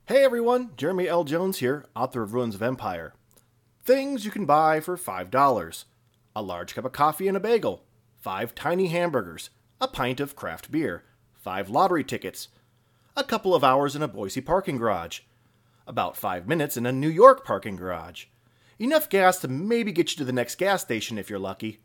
Hey everyone, Jeremy L. Jones here, author of Ruins of Empire. Things you can buy for $5. A large cup of coffee and a bagel, 5 tiny hamburgers, a pint of craft beer, 5 lottery tickets, a couple of hours in a Boise parking garage, about 5 minutes in a New York parking garage, enough gas to maybe get you to the next gas station if you're lucky,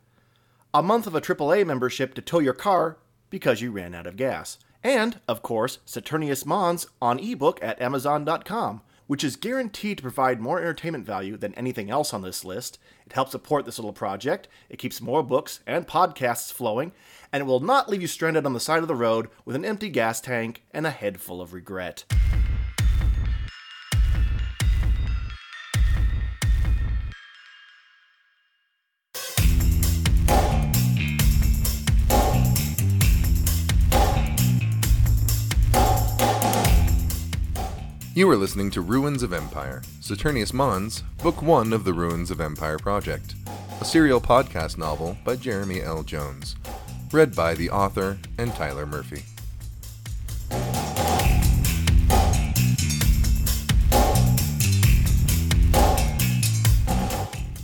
a month of a AAA membership to tow your car because you ran out of gas, and, of course, Saturnius Mons on ebook at Amazon.com, which is guaranteed to provide more entertainment value than anything else on this list. It helps support this little project, it keeps more books and podcasts flowing, and it will not leave you stranded on the side of the road with an empty gas tank and a head full of regret. You are listening to Ruins of Empire, Saturnius Mons, Book 1 of the Ruins of Empire Project, a serial podcast novel by Jeremy L. Jones, read by the author and Tyler Murphy.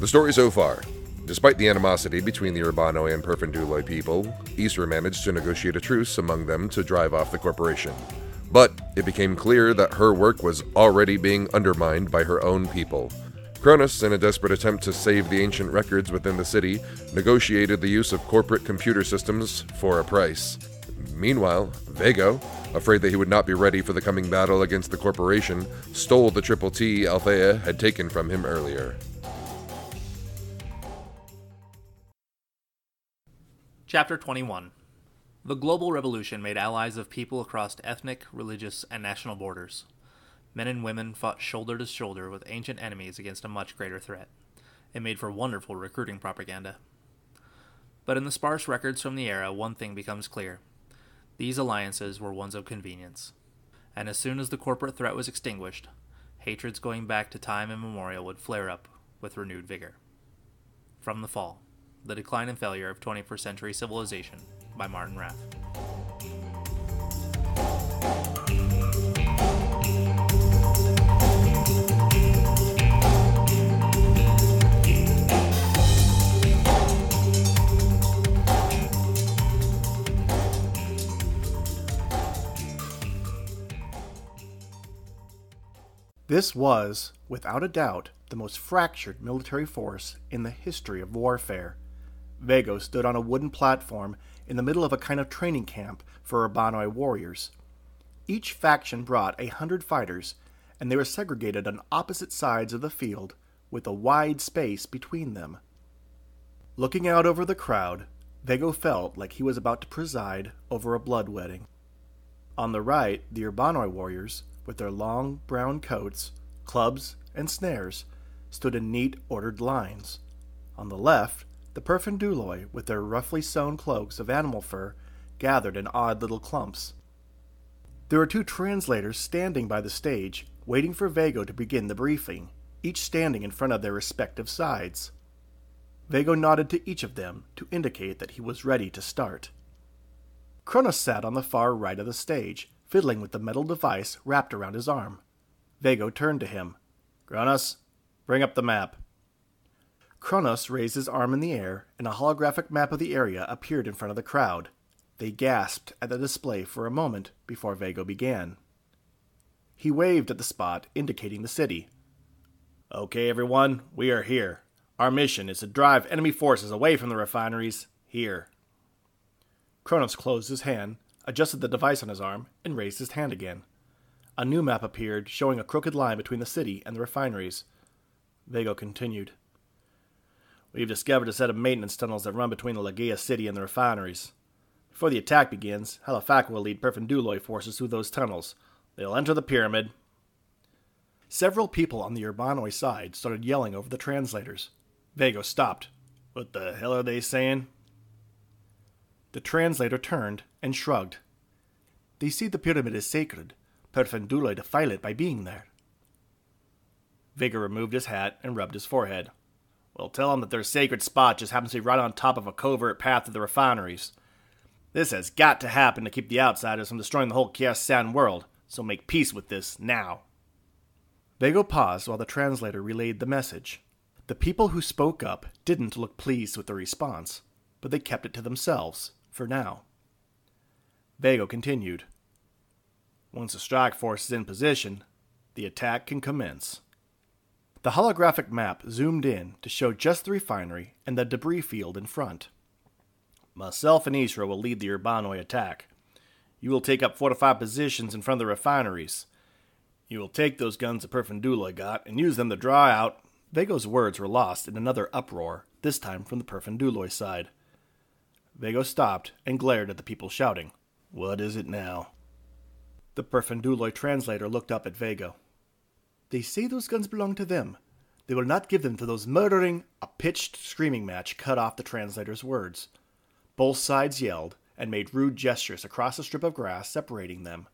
The story so far. Despite the animosity between the Urbanoi and Perfiduloi people, Isra managed to negotiate a truce among them to drive off the corporation. But it became clear that her work was already being undermined by her own people. Cronus, in a desperate attempt to save the ancient records within the city, negotiated the use of corporate computer systems for a price. Meanwhile, Viekko, afraid that he would not be ready for the coming battle against the corporation, stole the Triple T Althea had taken from him earlier. Chapter 21. The global revolution made allies of people across ethnic, religious, and national borders. Men and women fought shoulder to shoulder with ancient enemies against a much greater threat. It made for wonderful recruiting propaganda. But in the sparse records from the era, one thing becomes clear. These alliances were ones of convenience. And as soon as the corporate threat was extinguished, hatreds going back to time immemorial would flare up with renewed vigor. From The Fall, The Decline and Failure of 21st Century Civilization, by Martin Rath. This was, without a doubt, the most fractured military force in the history of warfare. Viekko stood on a wooden platform in the middle of a kind of training camp for Urbanoi warriors. Each faction brought 100 fighters, and they were segregated on opposite sides of the field with a wide space between them. Looking out over the crowd, Viekko felt like he was about to preside over a blood wedding. On the right, the Urbanoi warriors, with their long brown coats, clubs, and snares, stood in neat, ordered lines. On the left, the Perfiduloi, with their roughly sewn cloaks of animal fur, gathered in odd little clumps. There were 2 translators standing by the stage, waiting for Viekko to begin the briefing, each standing in front of their respective sides. Viekko nodded to each of them to indicate that he was ready to start. Cronus sat on the far right of the stage, fiddling with the metal device wrapped around his arm. Viekko turned to him. "Cronus, bring up the map." Cronus raised his arm in the air, and a holographic map of the area appeared in front of the crowd. They gasped at the display for a moment before Viekko began. He waved at the spot, indicating the city. "Okay, everyone, we are here. Our mission is to drive enemy forces away from the refineries, here." Cronus closed his hand, adjusted the device on his arm, and raised his hand again. A new map appeared, showing a crooked line between the city and the refineries. Viekko continued. "We've discovered a set of maintenance tunnels that run between the Lagea city and the refineries. Before the attack begins, Halifak will lead Perfiduloi forces through those tunnels. They'll enter the pyramid." Several people on the Urbanoi side started yelling over the translators. Viekko stopped. "What the hell are they saying?" The translator turned and shrugged. "They see the pyramid is sacred. Perfiduloi defile it by being there." Viekko removed his hat and rubbed his forehead. "Well, tell them that their sacred spot just happens to be right on top of a covert path to the refineries. This has got to happen to keep the outsiders from destroying the whole Chaos Sound world, so make peace with this now." Viekko paused while the translator relayed the message. The people who spoke up didn't look pleased with the response, but they kept it to themselves, for now. Viekko continued. Once the strike force is in position, the attack can commence. The holographic map zoomed in to show just the refinery and the debris field in front. Myself and Isra will lead the Urbanoi attack. You will take up fortified positions in front of the refineries. You will take those guns that Perfiduloi got and use them to draw out. Viekko's words were lost in another uproar, this time from the Perfiduloi side. Viekko stopped and glared at the people shouting, "What is it now?" The Perfiduloi translator looked up at Viekko. "They say those guns belong to them. They will not give them to those murdering..." A pitched screaming match cut off the translator's words. Both sides yelled and made rude gestures across the strip of grass separating them.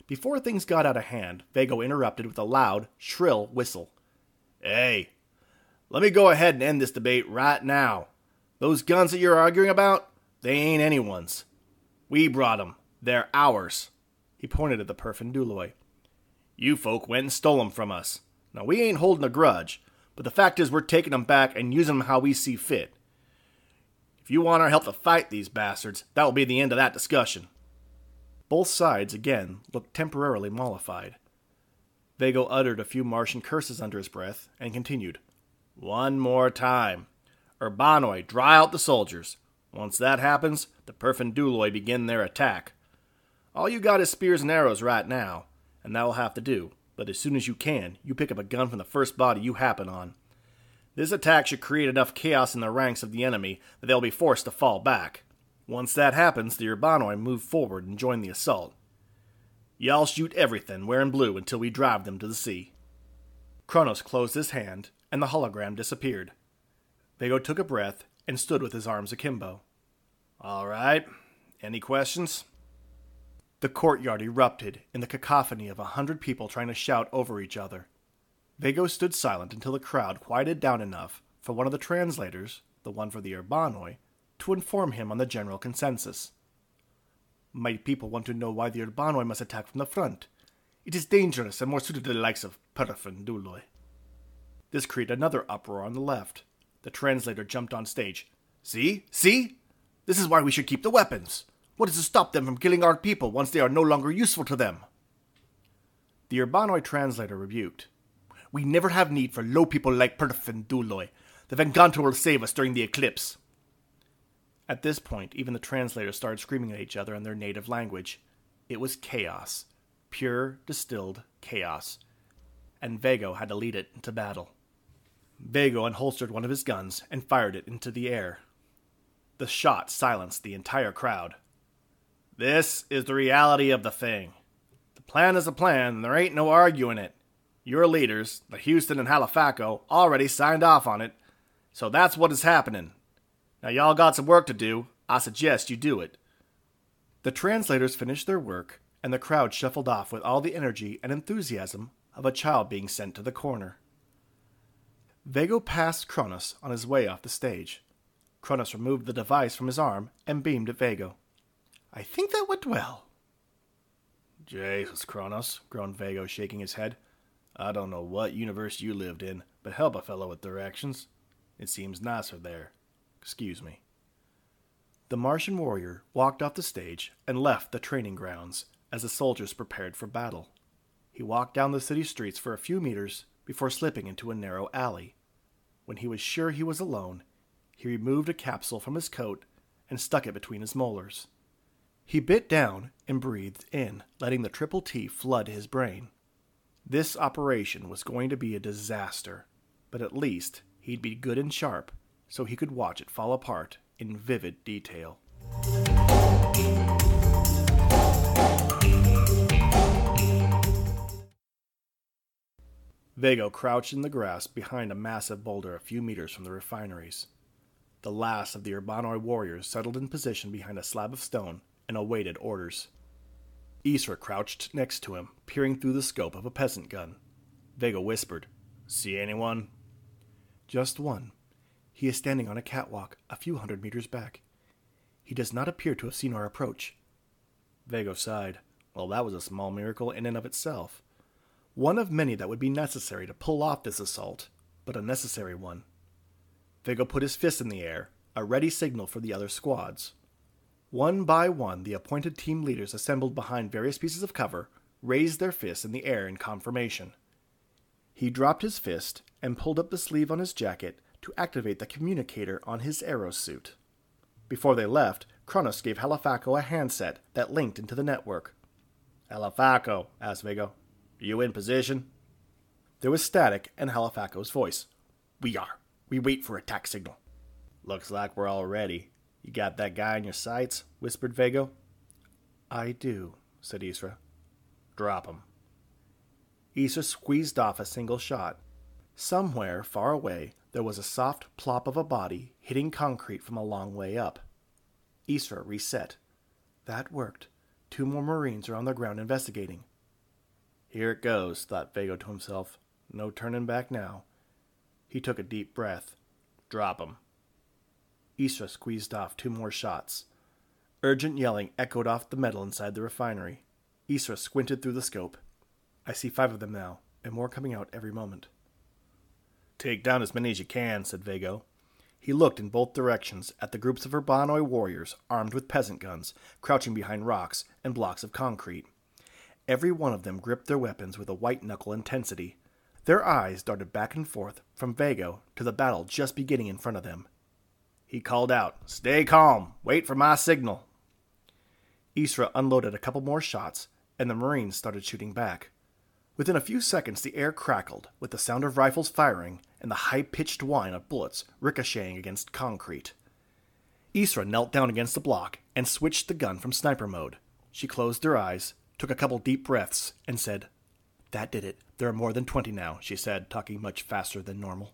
Before things got out of hand, Viekko interrupted with a loud, shrill whistle. "Hey, let me go ahead and end this debate right now. Those guns that you're arguing about, they ain't anyone's. We brought them. They're ours." He pointed at the Perfiduloi. "You folk went and stole them from us. Now, we ain't holding a grudge, but the fact is we're taking them back and using them how we see fit. If you want our help to fight these bastards, that will be the end of that discussion." Both sides again looked temporarily mollified. Viekko uttered a few Martian curses under his breath and continued. "One more time. Urbanoi, draw out the soldiers. Once that happens, the Perfiduloi begin their attack. All you got is spears and arrows right now, and that will have to do, but as soon as you can, you pick up a gun from the first body you happen on. This attack should create enough chaos in the ranks of the enemy that they'll be forced to fall back. Once that happens, the Urbanoi move forward and join the assault. Y'all shoot everything wearing blue until we drive them to the sea." Kronos closed his hand, and the hologram disappeared. Viekko took a breath and stood with his arms akimbo. "All right. Any questions?" The courtyard erupted in the cacophony of 100 people trying to shout over each other. Viekko stood silent until the crowd quieted down enough for one of the translators, the one for the Urbanoi, to inform him on the general consensus. "My people want to know why the Urbanoi must attack from the front. It is dangerous and more suited to the likes of Perfiduloi." This created another uproar on the left. The translator jumped on stage. See? This is why we should keep the weapons. What is to stop them from killing our people once they are no longer useful to them?" The Urbanoi translator rebuked. "We never have need for low people like Perfiduloi. The Venganto will save us during the eclipse." At this point, even the translators started screaming at each other in their native language. It was chaos. Pure, distilled chaos. And Viekko had to lead it into battle. Viekko unholstered one of his guns and fired it into the air. The shot silenced the entire crowd. "This is the reality of the thing. The plan is a plan, and there ain't no arguing it. Your leaders, the Houston and Halifaco, already signed off on it, so that's what is happening. Now y'all got some work to do. I suggest you do it." The translators finished their work, and the crowd shuffled off with all the energy and enthusiasm of a child being sent to the corner. Viekko passed Kronos on his way off the stage. Kronos removed the device from his arm and beamed at Viekko. "I think that went well." "Jesus, Kronos," groaned Viekko, shaking his head. "I don't know what universe you lived in, but help a fellow with directions. It seems nicer there. Excuse me." The Martian warrior walked off the stage and left the training grounds as the soldiers prepared for battle. He walked down the city streets for a few meters before slipping into a narrow alley. When he was sure he was alone, he removed a capsule from his coat and stuck it between his molars. He bit down and breathed in, letting the triple T flood his brain. This operation was going to be a disaster, but at least he'd be good and sharp, so he could watch it fall apart in vivid detail. Viekko crouched in the grass behind a massive boulder a few meters from the refineries. The last of the Urbanoi warriors settled in position behind a slab of stone and awaited orders. Isra crouched next to him, peering through the scope of a peasant gun. Viekko whispered, "See anyone?" "Just one. He is standing on a catwalk a few hundred meters back. He does not appear to have seen our approach." Viekko sighed. Well, that was a small miracle in and of itself. One of many that would be necessary to pull off this assault, but a necessary one. Viekko put his fist in the air, a ready signal for the other squads. One by one, the appointed team leaders assembled behind various pieces of cover raised their fists in the air in confirmation. He dropped his fist and pulled up the sleeve on his jacket to activate the communicator on his aerosuit. Before they left, Kronos gave Halifako a handset that linked into the network. "Halifako," asked Viekko, "you in position?" There was static in Halifako's voice. "We are. We wait for attack signal." "Looks like we're all ready. You got that guy in your sights?" whispered Viekko. "I do," said Isra. "Drop him." Isra squeezed off a single shot. Somewhere far away, there was a soft plop of a body hitting concrete from a long way up. Isra reset. That worked. 2 more Marines are on the ground investigating. Here it goes, thought Viekko to himself. No turning back now. He took a deep breath. Drop him. Isra squeezed off 2 more shots. Urgent yelling echoed off the metal inside the refinery. Isra squinted through the scope. I see 5 of them now, and more coming out every moment. Take down as many as you can, said Viekko. He looked in both directions at the groups of Urbanoi warriors armed with peasant guns, crouching behind rocks and blocks of concrete. Every one of them gripped their weapons with a white-knuckle intensity. Their eyes darted back and forth from Viekko to the battle just beginning in front of them. He called out, "Stay calm! Wait for my signal!" Isra unloaded a couple more shots, and the Marines started shooting back. Within a few seconds, the air crackled with the sound of rifles firing and the high-pitched whine of bullets ricocheting against concrete. Isra knelt down against the block and switched the gun from sniper mode. She closed her eyes, took a couple deep breaths, and said, "That did it. There are more than 20 now," she said, talking much faster than normal.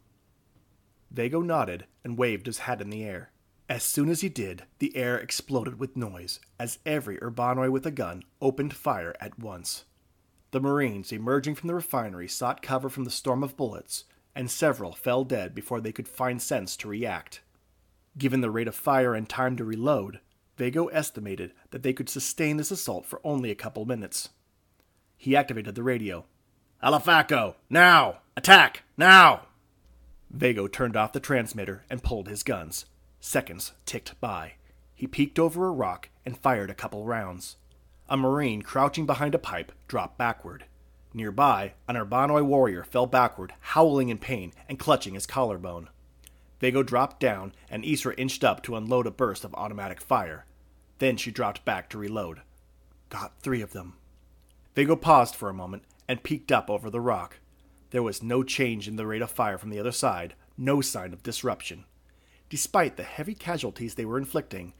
Viekko nodded and waved his hat in the air. As soon as he did, the air exploded with noise as every Urbanoi with a gun opened fire at once. The Marines emerging from the refinery sought cover from the storm of bullets, and several fell dead before they could find sense to react. Given the rate of fire and time to reload, Viekko estimated that they could sustain this assault for only a couple minutes. He activated the radio. "Halifako! Now! Attack! Now!" Viekko turned off the transmitter and pulled his guns. Seconds ticked by. He peeked over a rock and fired a couple rounds. A Marine crouching behind a pipe dropped backward. Nearby, an Urbanoi warrior fell backward, howling in pain and clutching his collarbone. Viekko dropped down, and Isra inched up to unload a burst of automatic fire. Then she dropped back to reload. Got 3 of them. Viekko paused for a moment and peeked up over the rock. There was no change in the rate of fire from the other side, no sign of disruption. Despite the heavy casualties they were inflicting,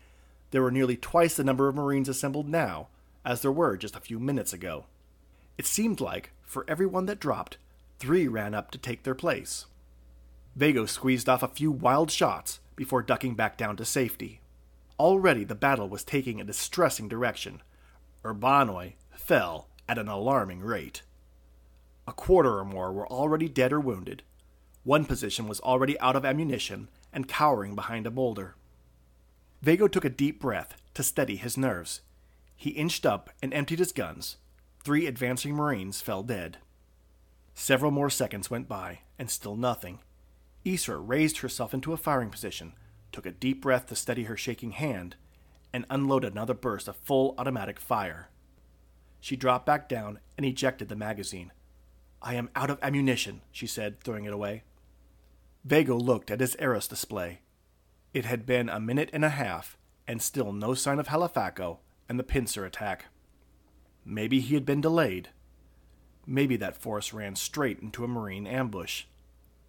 there were nearly twice the number of Marines assembled now as there were just a few minutes ago. It seemed like, for every one that dropped, 3 ran up to take their place. Viekko squeezed off a few wild shots before ducking back down to safety. Already the battle was taking a distressing direction. Urbanoi fell at an alarming rate. A quarter or more were already dead or wounded. One position was already out of ammunition and cowering behind a boulder. Viekko took a deep breath to steady his nerves. He inched up and emptied his guns. 3 advancing Marines fell dead. Several more seconds went by, and still nothing. Isra raised herself into a firing position, took a deep breath to steady her shaking hand, and unloaded another burst of full automatic fire. She dropped back down and ejected the magazine. "I am out of ammunition," she said, throwing it away. Viekko looked at his Eros display. It had been a minute and a half, and still no sign of Halifako and the pincer attack. Maybe he had been delayed. Maybe that force ran straight into a Marine ambush.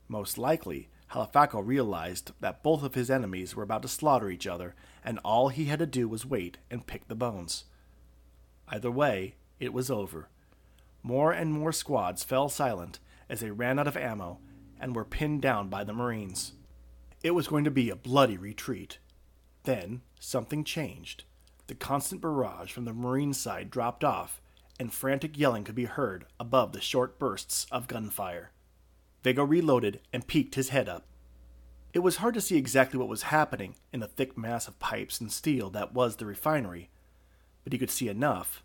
Most likely, Halifako realized that both of his enemies were about to slaughter each other, and all he had to do was wait and pick the bones. Either way, it was over. More and more squads fell silent as they ran out of ammo and were pinned down by the Marines. It was going to be a bloody retreat. Then, something changed. The constant barrage from the Marine side dropped off, and frantic yelling could be heard above the short bursts of gunfire. Viekko reloaded and peeked his head up. It was hard to see exactly what was happening in the thick mass of pipes and steel that was the refinery, but he could see enough.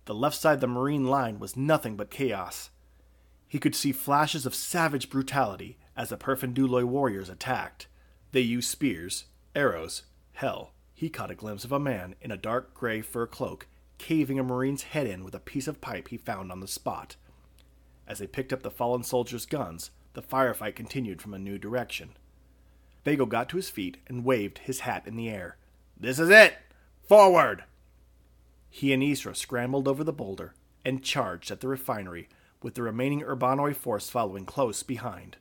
The left side of the Marine line was nothing but chaos. He could see flashes of savage brutality as the Perfiduloi warriors attacked. They used spears, arrows, hell. He caught a glimpse of a man in a dark gray fur cloak caving a marine's head in with a piece of pipe he found on the spot. As they picked up the fallen soldiers' guns, the firefight continued from a new direction. Viekko got to his feet and waved his hat in the air. "This is it! Forward!" He and Isra scrambled over the boulder and charged at the refinery, with the remaining Urbanoi force following close behind.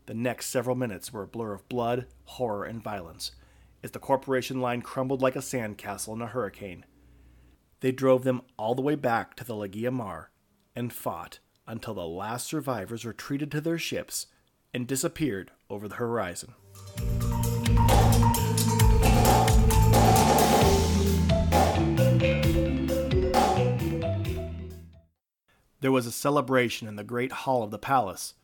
The next several minutes were a blur of blood, horror, and violence, as the corporation line crumbled like a sandcastle in a hurricane. They drove them all the way back to the Legia Mar and fought until the last survivors retreated to their ships and disappeared over the horizon. There was a celebration in the great hall of the palace.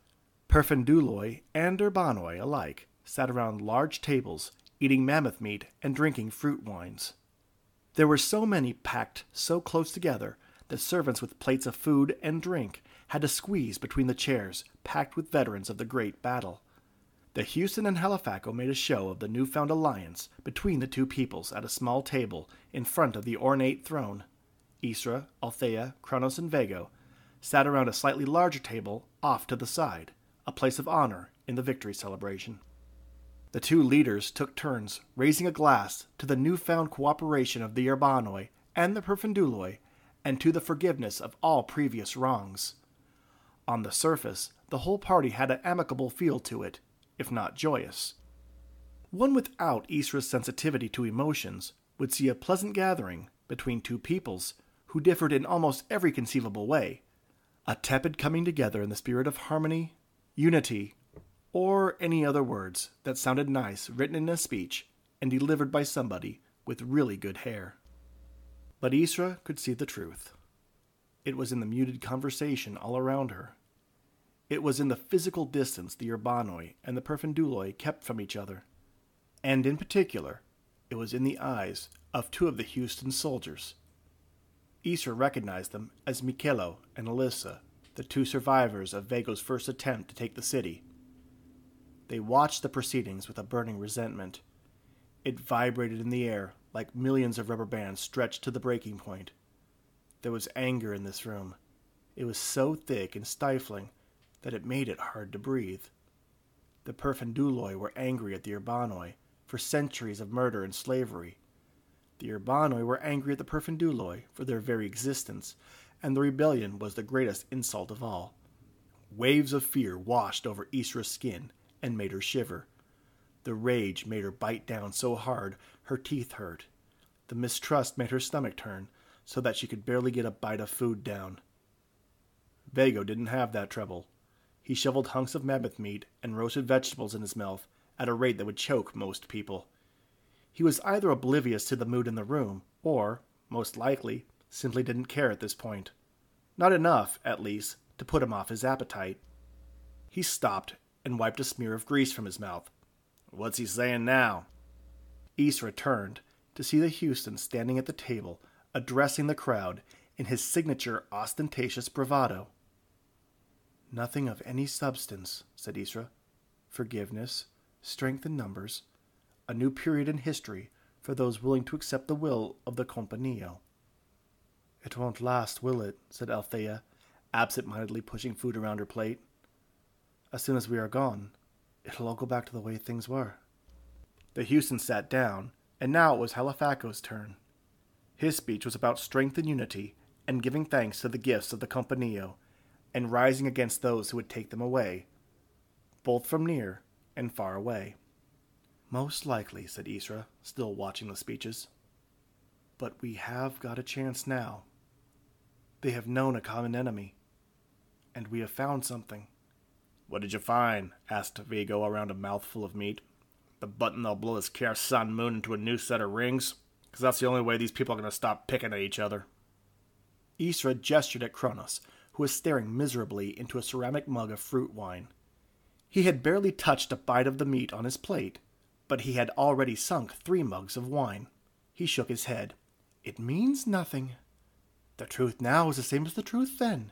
Perfiduloi and Urbanoi alike sat around large tables, eating mammoth meat and drinking fruit wines. There were so many packed so close together that servants with plates of food and drink had to squeeze between the chairs packed with veterans of the great battle. The Houston and Halifaco made a show of the newfound alliance between the two peoples at a small table in front of the ornate throne. Isra, Althea, Kronos, and Viekko sat around a slightly larger table off to the side, a place of honor in the victory celebration. The two leaders took turns raising a glass to the newfound cooperation of the Urbanoi and the Perfiduloi, and to the forgiveness of all previous wrongs. On the surface, the whole party had an amicable feel to it, if not joyous. One without Isra's sensitivity to emotions would see a pleasant gathering between two peoples who differed in almost every conceivable way, a tepid coming together in the spirit of harmony, unity, or any other words that sounded nice written in a speech and delivered by somebody with really good hair. But Isra could see the truth. It was in the muted conversation all around her. It was in the physical distance the Urbanoi and the Perfiduloi kept from each other. And in particular, it was in the eyes of two of the Houston soldiers. Isra recognized them as Michelo and Alyssa, the two survivors of Viekko's first attempt to take the city. They watched the proceedings with a burning resentment. It vibrated in the air like millions of rubber bands stretched to the breaking point. There was anger in this room. It was so thick and stifling that it made it hard to breathe. The Perfiduloi were angry at the Urbanoi for centuries of murder and slavery. The Urbanoi were angry at the Perfiduloi for their very existence, and the rebellion was the greatest insult of all. Waves of fear washed over Isra's skin and made her shiver. The rage made her bite down so hard her teeth hurt. The mistrust made her stomach turn so that she could barely get a bite of food down. Viekko didn't have that trouble. He shoveled hunks of mammoth meat and roasted vegetables in his mouth at a rate that would choke most people. He was either oblivious to the mood in the room, or, most likely, simply didn't care at this point. Not enough, at least, to put him off his appetite. He stopped and wiped a smear of grease from his mouth. "What's he saying now?" Isra turned to see the Houston standing at the table, addressing the crowd in his signature ostentatious bravado. "Nothing of any substance," said Isra. "Forgiveness, strength in numbers, a new period in history for those willing to accept the will of the Companio." "It won't last, will it?" said Althea, absent-mindedly pushing food around her plate. "As soon as we are gone, it'll all go back to the way things were." The Houston sat down, and now it was Halifaco's turn. His speech was about strength and unity, and giving thanks to the gifts of the Companio, and rising against those who would take them away, both from near and far away. "Most likely," said Isra, still watching the speeches. "But we have got a chance now. They have known a common enemy, and we have found something." "What did you find?" asked Viekko around a mouthful of meat. "The button that'll blow this Kar Sun moon into a new set of rings? Because that's the only way these people are going to stop picking at each other." Isra gestured at Kronos, who was staring miserably into a ceramic mug of fruit wine. He had barely touched a bite of the meat on his plate, but he had already sunk 3 mugs of wine. He shook his head. "It means nothing. The truth now is the same as the truth then.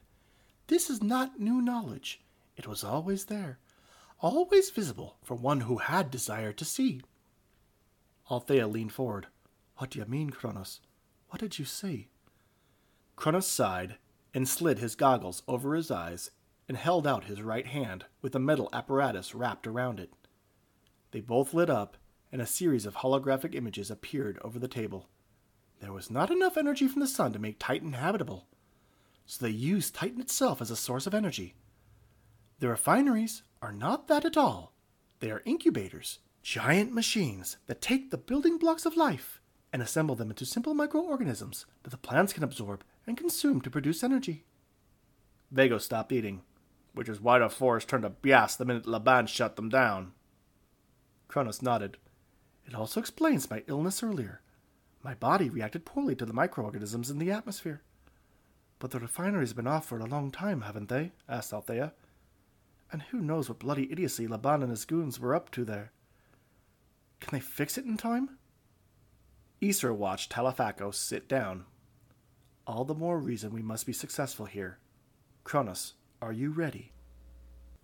This is not new knowledge. It was always there, always visible for one who had desire to see. Althea leaned forward. What do you mean, Kronos? What did you see? Kronos sighed and slid his goggles over his eyes and held out his right hand with a metal apparatus wrapped around it. They both lit up, and a series of holographic images appeared over the table. There was not enough energy from the sun to make Titan habitable, so they used Titan itself as a source of energy. The refineries are not that at all. They are incubators, giant machines that take the building blocks of life and assemble them into simple microorganisms that the plants can absorb and consume to produce energy. Viekko stopped eating, which is why the forest turned to bias the minute Laban shut them down. Kronos nodded. It also explains my illness earlier. My body reacted poorly to the microorganisms in the atmosphere. But the refineries have been off for a long time, haven't they? Asked Althea. And who knows what bloody idiocy Laban and his goons were up to there. Can they fix it in time? Isra watched Talafakos sit down. All the more reason we must be successful here. Kronos, are you ready?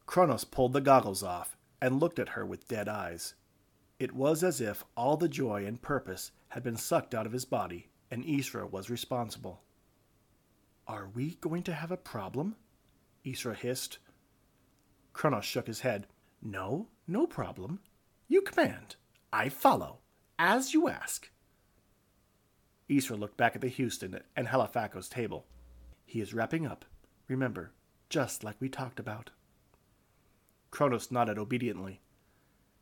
Kronos pulled the goggles off and looked at her with dead eyes. It was as if all the joy and purpose had been sucked out of his body, and Isra was responsible. Are we going to have a problem? Isra hissed. Kronos shook his head. No problem. You command. I follow, as you ask. Isra looked back at the Houston and Halifakos table. He is wrapping up. Remember, just like we talked about. Kronos nodded obediently.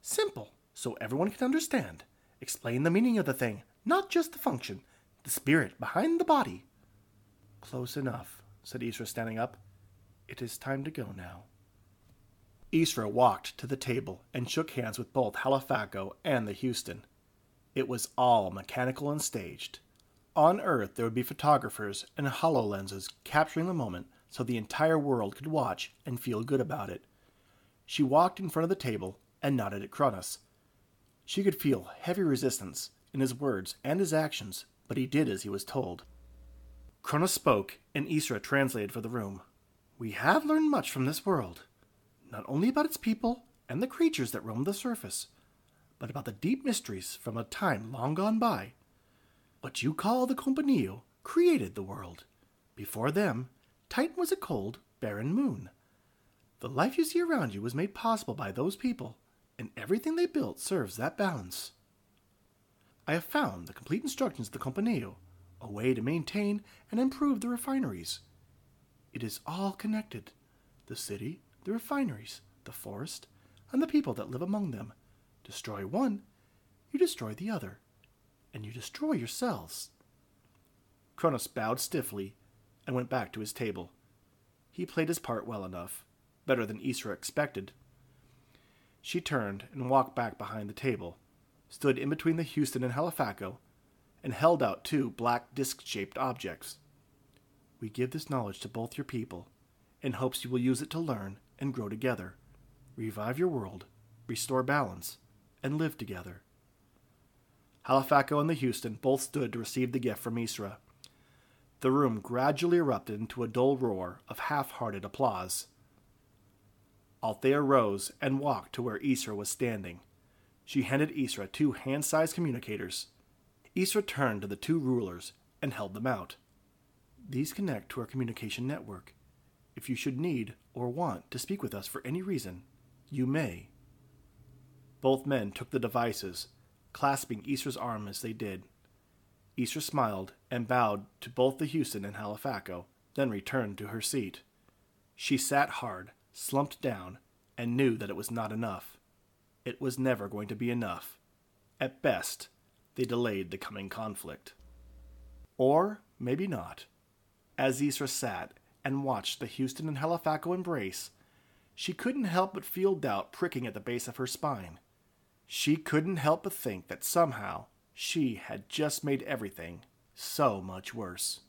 Simple, so everyone can understand. Explain the meaning of the thing, not just the function, the spirit behind the body. Close enough, said Isra, standing up. It is time to go now. Isra walked to the table and shook hands with both Halifako and the Houston. It was all mechanical and staged. On Earth there would be photographers and HoloLenses capturing the moment so the entire world could watch and feel good about it. She walked in front of the table and nodded at Kronos. She could feel heavy resistance in his words and his actions, but he did as he was told. Kronos spoke, and Isra translated for the room. We have learned much from this world, not only about its people and the creatures that roam the surface, but about the deep mysteries from a time long gone by. What you call the Compañía created the world. Before them, Titan was a cold, barren moon. The life you see around you was made possible by those people, and everything they built serves that balance. I have found the complete instructions of the Compañía, a way to maintain and improve the refineries. It is all connected. The city, the refineries, the forest, and the people that live among them. Destroy one, you destroy the other, and you destroy yourselves. Kronos bowed stiffly and went back to his table. He played his part well enough, better than Isra expected. She turned and walked back behind the table, stood in between the Houston and Halifako, and held out two black disc-shaped objects. We give this knowledge to both your people, in hopes you will use it to learn and grow together, revive your world, restore balance, and live together. Halifako and the Houston both stood to receive the gift from Isra. The room gradually erupted into a dull roar of half-hearted applause. Althea rose and walked to where Isra was standing. She handed Isra two hand-sized communicators. Isra turned to the two rulers and held them out. These connect to our communication network. If you should need or want to speak with us for any reason, you may. Both men took the devices, clasping Isra's arm as they did. Isra smiled and bowed to both the Houston and Halifako, then returned to her seat. She sat hard, slumped down, and knew that it was not enough. It was never going to be enough. At best, they delayed the coming conflict. Or maybe not. As Isra sat and watched the Houston and Halifako embrace, she couldn't help but feel doubt pricking at the base of her spine. She couldn't help but think that somehow she had just made everything so much worse.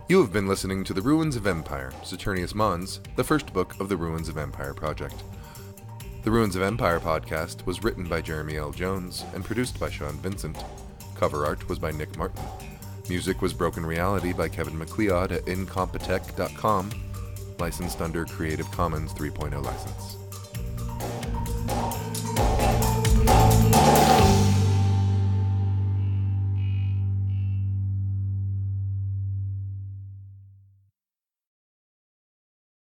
You have been listening to The Ruins of Empire, Saturnius Mons, the first book of the Ruins of Empire project. The Ruins of Empire podcast was written by Jeremy L. Jones and produced by Sean Vincent. Cover art was by Nick Martin. Music was Broken Reality by Kevin MacLeod at incompetech.com, licensed under Creative Commons 3.0 license.